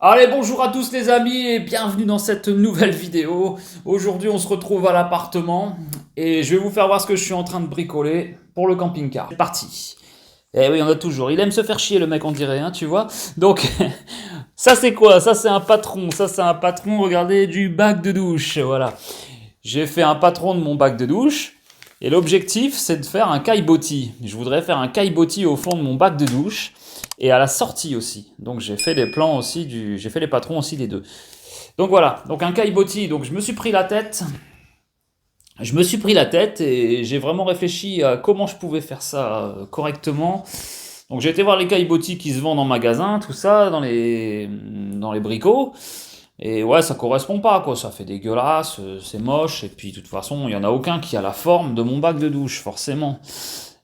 Allez, bonjour à tous les amis et bienvenue dans cette nouvelle vidéo. Aujourd'hui, on se retrouve à l'appartement et je vais vous faire voir ce que je suis en train de bricoler pour le camping-car. C'est parti. Eh oui, on a toujours. Il aime se faire chier le mec, on dirait, hein, tu vois. Donc, ça c'est quoi? Ça c'est un patron. Ça c'est un patron, regardez, du bac de douche. Voilà. J'ai fait un patron de mon bac de douche. Et l'objectif, c'est de faire un caillebotis. Je voudrais faire un caillebotis au fond de mon bac de douche et à la sortie aussi. Donc j'ai fait les plans aussi j'ai fait les patrons aussi des deux. Donc voilà, donc un caillebotis. Donc je me suis pris la tête. Je me suis pris la tête et j'ai vraiment réfléchi à comment je pouvais faire ça correctement. Donc j'ai été voir les caillebotis qui se vendent en magasin, tout ça, dans les bricots. Et ouais, ça correspond pas, quoi. Ça fait dégueulasse, c'est moche. Et puis, de toute façon, il y en a aucun qui a la forme de mon bac de douche, forcément.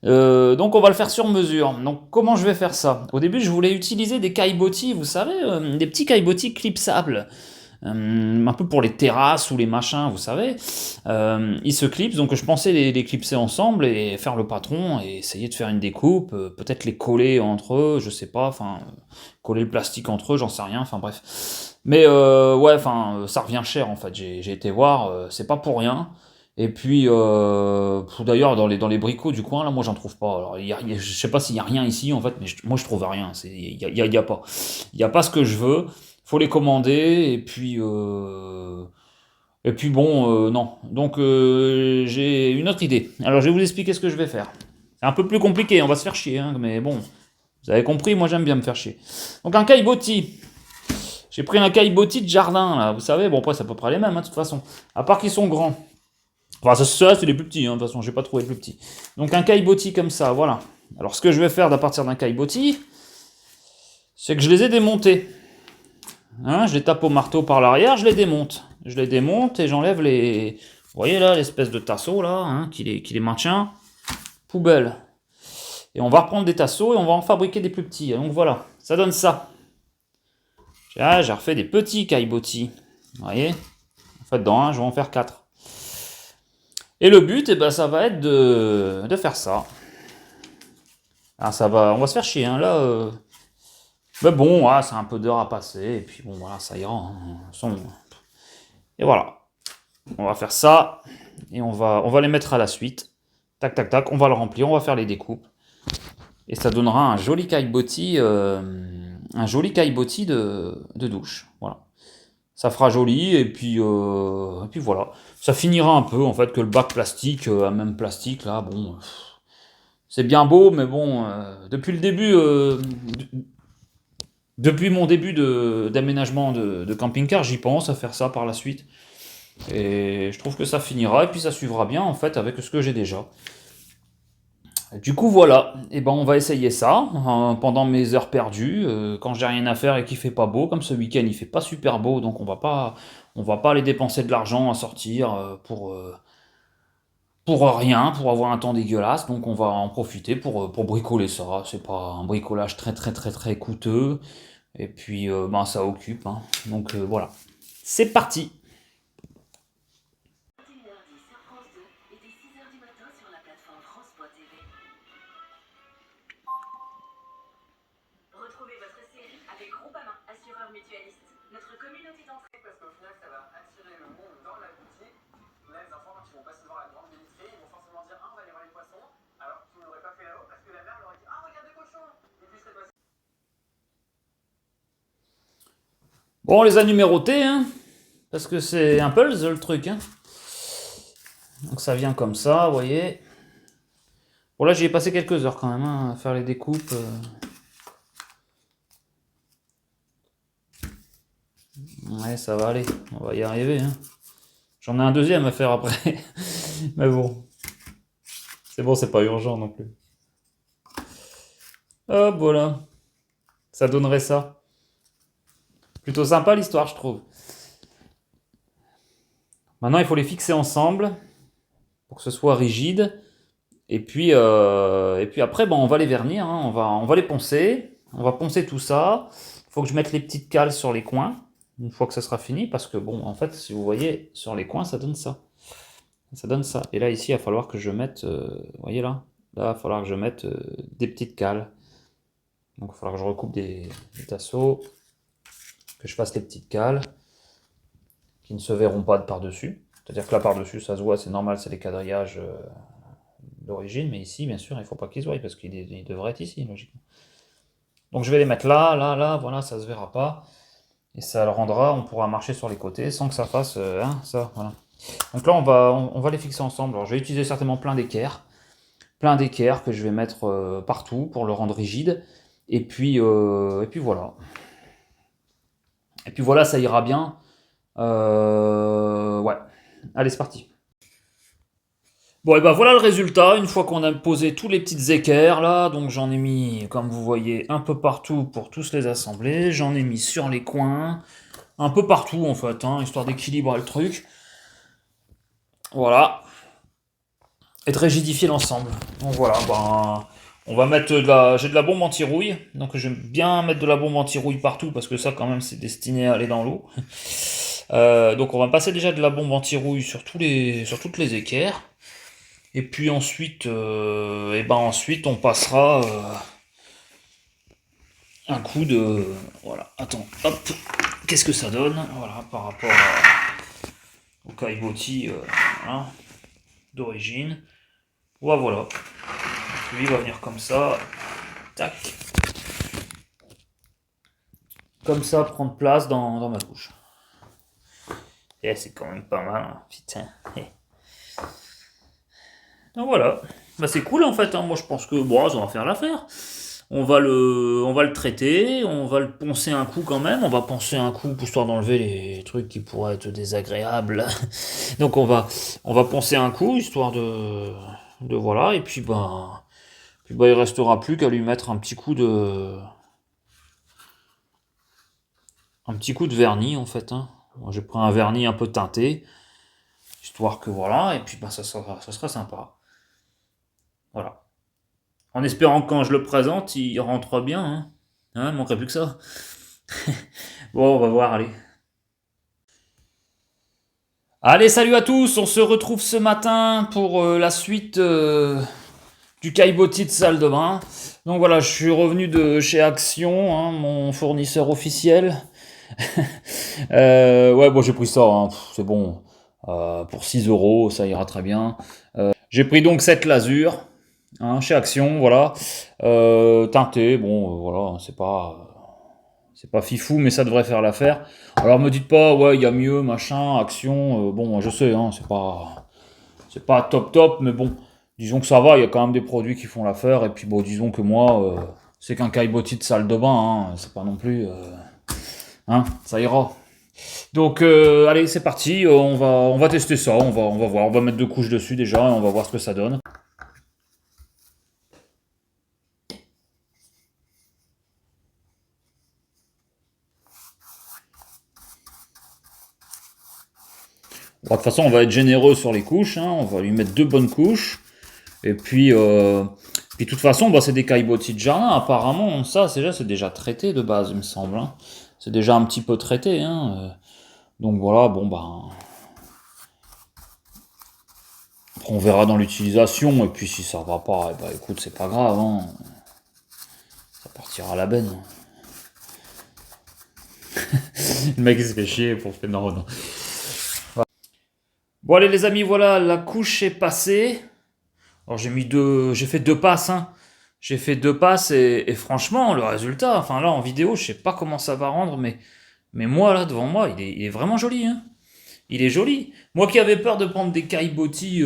Donc, on va le faire sur mesure. Donc, comment je vais faire ça? Au début, je voulais utiliser des caillebotis, vous savez, des petits caillebotis clipsables. Un peu pour les terrasses ou les machins, vous savez. Ils se clipsent, donc je pensais les clipser ensemble et faire le patron et essayer de faire une découpe, peut-être les coller entre eux, je sais pas, enfin, coller le plastique entre eux, j'en sais rien, enfin bref. Mais ouais, enfin, ça revient cher en fait, j'ai été voir, c'est pas pour rien. Et puis, d'ailleurs, dans les bricots du coin, là, moi, j'en trouve pas. Alors, je sais pas s'il y a rien ici, en fait, mais moi, je trouve rien. Il y a pas. Il y a pas ce que je veux. Faut les commander, et puis bon, non. Donc, j'ai une autre idée. Alors, je vais vous expliquer ce que je vais faire. C'est un peu plus compliqué, on va se faire chier, hein, mais bon, vous avez compris, moi, j'aime bien me faire chier. Donc, un caillebotis. J'ai pris un caillebotis de jardin, là, vous savez. Bon, après, c'est à peu près les mêmes, hein, de toute façon. À part qu'ils sont grands. Enfin, ça c'est les plus petits, hein, de toute façon, j'ai pas trouvé les plus petits. Donc, un caillebotis comme ça, voilà. Alors, ce que je vais faire à partir d'un caillebotis, c'est que je les ai démontés. Hein, je les tape au marteau par l'arrière, je les démonte. Je les démonte et j'enlève les... Vous voyez là, l'espèce de tasseau là, hein, qui les maintient. Poubelle. Et on va reprendre des tasseaux et on va en fabriquer des plus petits. Donc voilà, ça donne ça. Ah, j'ai refait des petits caillebotis. Vous voyez? En fait, dans un, je vais en faire 4. Et le but, eh ben, ça va être de faire ça. Ah, on va se faire chier, hein, là. Mais bon, ah, c'est un peu d'heure à passer, et puis bon, voilà, ça ira. Hein, et voilà. On va faire ça, et on va les mettre à la suite. Tac, tac, tac, on va le remplir, on va faire les découpes. Et ça donnera un joli caillebotis de douche. Voilà. Ça fera joli, et puis voilà. Ça finira un peu, en fait, que le bac plastique, un même plastique, là, bon... C'est bien beau, mais bon, depuis le début, depuis mon début d'aménagement de camping-car, j'y pense à faire ça par la suite. Et je trouve que ça finira, et puis ça suivra bien, en fait, avec ce que j'ai déjà. Du coup, voilà, et ben on va essayer ça pendant mes heures perdues, quand j'ai rien à faire et qu'il fait pas beau, comme ce week-end il fait pas super beau, donc on va pas aller dépenser de l'argent à sortir pour rien, pour avoir un temps dégueulasse, donc on va en profiter pour bricoler ça. C'est pas un bricolage très très très très coûteux, et puis ben, ça occupe, hein. Donc voilà. C'est parti. Retrouvez votre série avec Groupama, assureur mutualiste. Notre communauté d'entraide. Parce qu'au final, ça va attirer le monde dans la boutique. Là, les enfants, quand ils vont passer devant la grande vitrine, ils vont forcément dire: ah, on va aller voir les poissons. Alors qu'ils n'auraient pas fait là-haut parce que la mère leur a dit: ah, regarde les cochons. Et puis c'est passé. Bon, on les a numérotés, hein, parce que c'est un puzzle le truc, hein. Donc ça vient comme ça, vous voyez. Bon là j'y ai passé quelques heures quand même, hein, à faire les découpes. Ouais, ça va aller, on va y arriver, hein. J'en ai un deuxième à faire après. Mais bon. C'est bon, c'est pas urgent non plus. Hop, voilà. Ça donnerait ça. Plutôt sympa l'histoire, je trouve. Maintenant, il faut les fixer ensemble pour que ce soit rigide. Et puis après, bon, on va les vernir, hein. On va les poncer. On va poncer tout ça. Il faut que je mette les petites cales sur les coins une fois que ça sera fini, parce que bon, en fait, si vous voyez, sur les coins, ça donne ça. Ça donne ça. Et là, ici, il va falloir que je mette, vous voyez là? Là, il va falloir que je mette des petites cales. Donc, il va falloir que je recoupe des tasseaux. que je fasse les petites cales qui ne se verront pas de par-dessus. C'est-à-dire que là par-dessus ça se voit, c'est normal, c'est les quadrillages d'origine, mais ici bien sûr il ne faut pas qu'ils se voient parce qu'il devrait être ici logiquement. Donc je vais les mettre là, là, là, voilà, ça se verra pas. Et ça le rendra, on pourra marcher sur les côtés sans que ça fasse ça, voilà. Donc là on va les fixer ensemble. Alors je vais utiliser certainement plein d'équerres que je vais mettre partout pour le rendre rigide. Et puis voilà. Et puis voilà, ça ira bien. Ouais. Allez, c'est parti. Bon, et ben voilà le résultat, une fois qu'on a posé tous les petites équerres là, donc j'en ai mis, comme vous voyez, un peu partout pour tous les assembler, j'en ai mis sur les coins, un peu partout en fait, hein, histoire d'équilibrer le truc. Voilà. Et de rigidifier l'ensemble. Donc voilà, ben, on va mettre j'ai de la bombe anti-rouille, donc j'aime bien mettre de la bombe anti-rouille partout, parce que ça quand même c'est destiné à aller dans l'eau. Donc on va passer déjà de la bombe anti-rouille sur toutes les équerres. Et puis ensuite, ensuite on passera un coup de... Voilà, attends, hop, qu'est-ce que ça donne? Voilà, par rapport au caillebotis voilà, d'origine. Ouais, voilà, lui va venir comme ça, tac, comme ça, prendre place dans ma bouche. Et c'est quand même pas mal, hein, putain. Donc voilà, bah c'est cool en fait, hein. Moi je pense que bon, ça va faire l'affaire. On va le traiter, on va le poncer un coup quand même, on va poncer un coup histoire d'enlever les trucs qui pourraient être désagréables. Donc on va poncer un coup histoire de voilà, et puis il restera plus qu'à lui mettre un petit coup de vernis en fait, hein. Moi, j'ai pris un vernis un peu teinté, histoire que voilà, et puis ça sera sympa. Voilà. En espérant que quand je le présente, il rentre bien, hein. Hein, il manquerait plus que ça. Bon, on va voir, allez. Allez, salut à tous, on se retrouve ce matin pour la suite du caillebotis de salle de bain. Donc voilà, je suis revenu de chez Action, hein, mon fournisseur officiel. Ouais, bon, j'ai pris ça, hein, c'est bon. Pour 6 euros, ça ira très bien. J'ai pris donc cette lasure, hein, chez Action, voilà. Teinté, bon, voilà, c'est pas fifou, mais ça devrait faire l'affaire. Alors me dites pas, ouais, il y a mieux, machin, Action. Bon, je sais, hein, c'est pas top top, mais bon, disons que ça va, il y a quand même des produits qui font l'affaire. Et puis bon, disons que moi, c'est qu'un caillebotis de salle de bain, hein, c'est pas non plus, hein, ça ira. Donc allez, c'est parti, on va tester ça, on va voir, on va mettre 2 couches dessus déjà et on va voir ce que ça donne. Bon, de toute façon, on va être généreux sur les couches, hein, on va lui mettre 2 bonnes couches. Et puis de toute façon, bah, c'est des caillebotis de jardin, apparemment, ça c'est déjà traité de base, il me semble, hein. C'est déjà un petit peu traité, hein. Donc voilà, bon bah... Après, on verra dans l'utilisation, et puis si ça va pas, eh bah écoute, c'est pas grave, hein. Ça partira à la benne. Le mec il se fait chier pour faire non. Bon allez les amis, voilà, la couche est passée. Alors j'ai fait 2 passes, hein. J'ai fait 2 passes et franchement, le résultat, enfin là en vidéo, je sais pas comment ça va rendre, mais moi là devant moi, il est vraiment joli, hein. Il est joli. Moi qui avais peur de prendre des caillebotis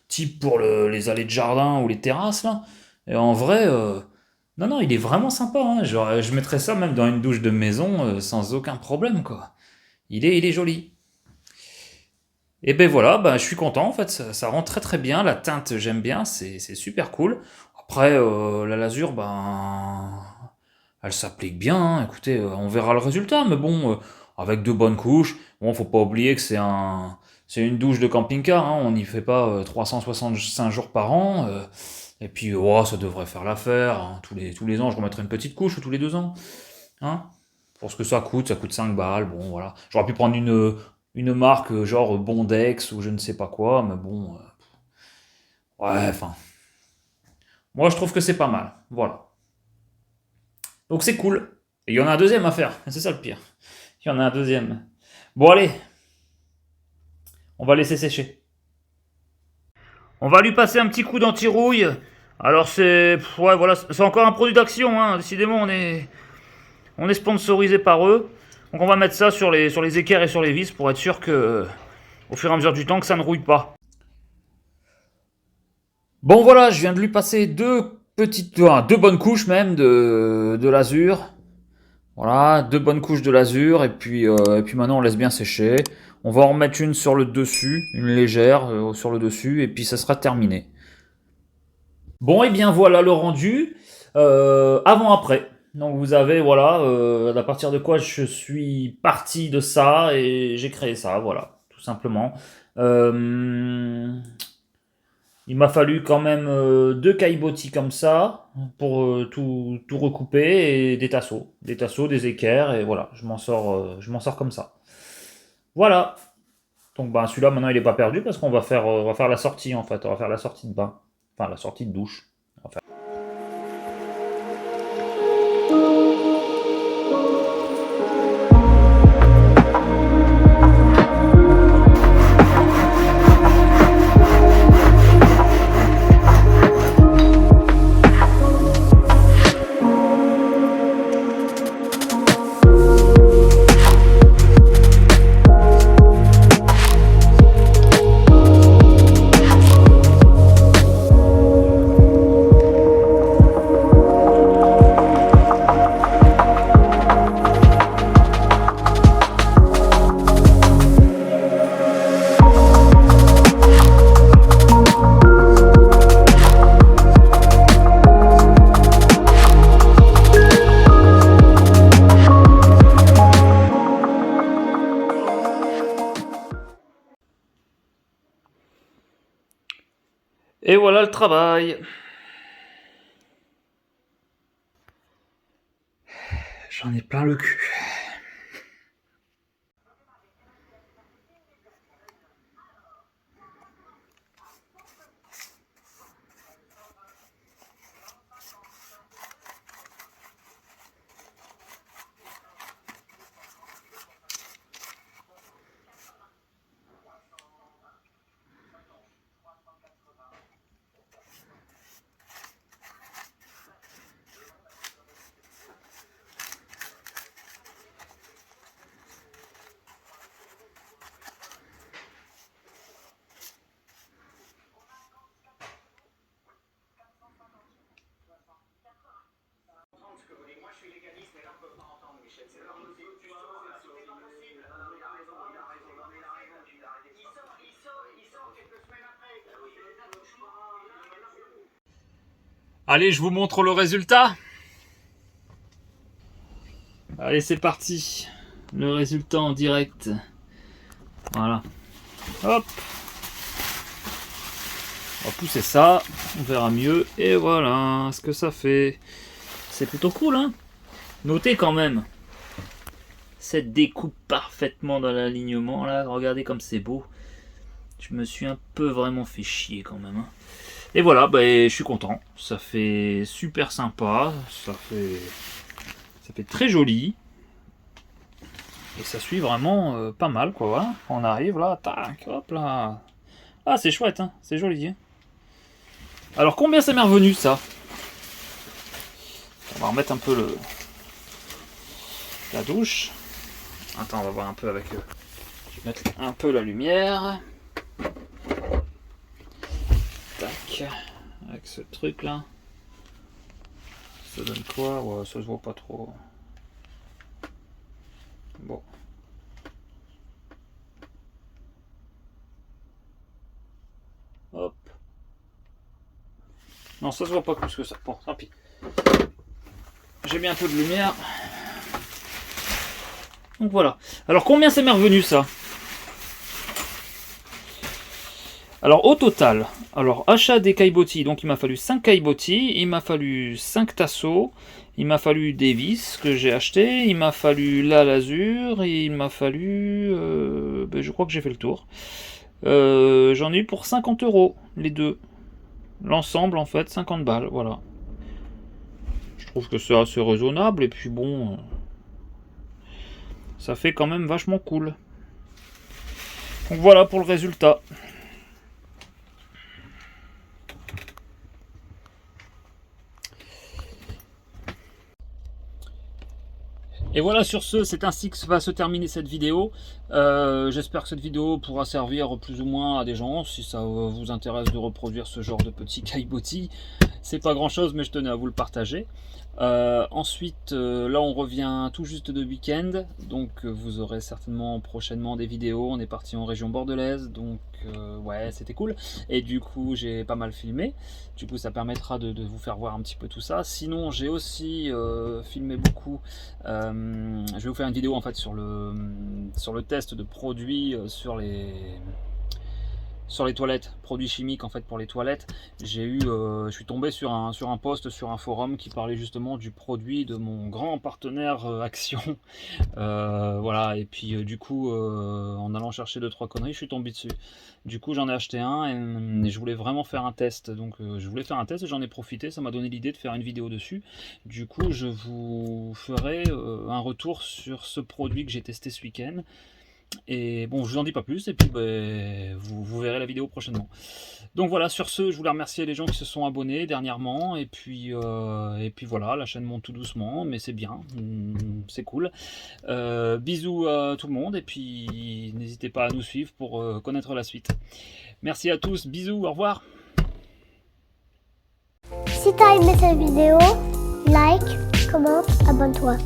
type pour les allées de jardin ou les terrasses là, et en vrai, non, il est vraiment sympa, hein. Je mettrais ça même dans une douche de maison sans aucun problème, quoi. Il est joli. Et ben voilà, ben, je suis content en fait, ça rend très très bien, la teinte j'aime bien, c'est super cool. Après, la lasure, ben, elle s'applique bien, hein. Écoutez, on verra le résultat, mais bon, avec 2 bonnes couches, bon, faut pas oublier que c'est une douche de camping-car, hein, on n'y fait pas 365 jours par an, et puis, oh, ça devrait faire l'affaire, hein. Tous les ans, je remettrai une petite couche, ou tous les 2 ans, hein. Pour ce que ça coûte 5 balles, bon, voilà. J'aurais pu prendre une marque genre Bondex ou je ne sais pas quoi, mais bon, ouais, enfin, moi je trouve que c'est pas mal, voilà. Donc c'est cool. Et il y en a un deuxième à faire, c'est ça le pire. Il y en a un deuxième. Bon allez, on va laisser sécher. On va lui passer un petit coup d'anti-rouille. Alors c'est... Ouais voilà, c'est encore un produit d'Action, hein. Décidément on est sponsorisé par eux. Donc on va mettre ça sur les équerres et sur les vis pour être sûr que, au fur et à mesure du temps, que ça ne rouille pas. Bon voilà, je viens de lui passer deux bonnes couches même de l'azur. Voilà, deux bonnes couches de l'azur et puis maintenant on laisse bien sécher. On va en remettre une sur le dessus, une légère sur le dessus et puis ça sera terminé. Bon et bien voilà le rendu avant-après. Donc vous avez voilà à partir de quoi je suis parti de ça et j'ai créé ça, voilà, tout simplement. Il m'a fallu quand même deux caillebotis comme ça pour tout recouper et des tasseaux, des équerres et voilà, je m'en sors comme ça. Voilà. Donc ben celui-là maintenant il est pas perdu parce qu'on on va faire la sortie en fait, on va faire la sortie de bain, enfin la sortie de douche. On va faire- Et voilà le travail. J'en ai plein le cul. Moi, je suis légaliste, mais là, on peut pas entendre, Michel. C'est leur musique. Tu sors, là, tout est impossible. Non, il a raison, il a raison. Non, mais il a raison, il a raison. Il sort quelques semaines après. C'est les accouchements. Allez, je vous montre le résultat. Allez, c'est parti. Le résultat en direct. Voilà. Hop. On va pousser ça. On verra mieux. Et voilà ce que ça fait. C'est plutôt cool, hein. Notez quand même cette découpe parfaitement dans l'alignement. Là, regardez comme c'est beau. Je me suis un peu vraiment fait chier quand même, hein. Et voilà, bah, je suis content. Ça fait super sympa. Ça fait très joli. Et ça suit vraiment pas mal, quoi. Voilà. On arrive là, tac, hop là. Ah, c'est chouette, hein. C'est joli, hein. Alors, combien ça m'est revenu, ça? On va remettre un peu la douche. Attends, on va voir un peu avec... Je vais mettre un peu la lumière. Tac. Avec ce truc là. Ça donne quoi? Ouais, ça se voit pas trop. Bon. Hop. Non, ça se voit pas plus que ça. Bon, tant pis. J'ai mis un peu de lumière. Donc voilà. Alors combien ça m'est revenu ça? Alors au total, alors achat des caillebotis, donc il m'a fallu 5 caillebotis, il m'a fallu 5 tasseaux, il m'a fallu des vis que j'ai acheté, il m'a fallu la lasure, et il m'a fallu... je crois que j'ai fait le tour. J'en ai eu pour 50 €, les deux. L'ensemble en fait, 50 balles, voilà. Je trouve que c'est assez raisonnable et puis bon, ça fait quand même vachement cool. Donc voilà pour le résultat. Et voilà, sur ce, c'est ainsi que va se terminer cette vidéo. J'espère que cette vidéo pourra servir plus ou moins à des gens, si ça vous intéresse de reproduire ce genre de petit caillebotis. C'est pas grand chose, mais je tenais à vous le partager. Ensuite, là on revient tout juste de week-end, donc vous aurez certainement prochainement des vidéos. On est parti en région bordelaise, donc ouais, c'était cool. Et du coup, j'ai pas mal filmé. Du coup, ça permettra de vous faire voir un petit peu tout ça. Sinon, j'ai aussi filmé beaucoup. Je vais vous faire une vidéo en fait sur le test de produits sur les toilettes, produits chimiques en fait pour les toilettes. Je suis tombé sur un post sur un forum qui parlait justement du produit de mon grand partenaire Action. Voilà, et puis du coup, en allant chercher 2-3 conneries, je suis tombé dessus. Du coup, j'en ai acheté un et je voulais vraiment faire un test. Donc, je voulais faire un test et j'en ai profité. Ça m'a donné l'idée de faire une vidéo dessus. Du coup, je vous ferai un retour sur ce produit que j'ai testé ce week-end. Et bon, je vous en dis pas plus, et puis vous verrez la vidéo prochainement. Donc voilà, sur ce, je voulais remercier les gens qui se sont abonnés dernièrement, et puis voilà, la chaîne monte tout doucement, mais c'est bien, c'est cool. Bisous à tout le monde, et puis n'hésitez pas à nous suivre pour connaître la suite. Merci à tous, bisous, au revoir. Si t'as aimé cette vidéo, like, commente, abonne-toi.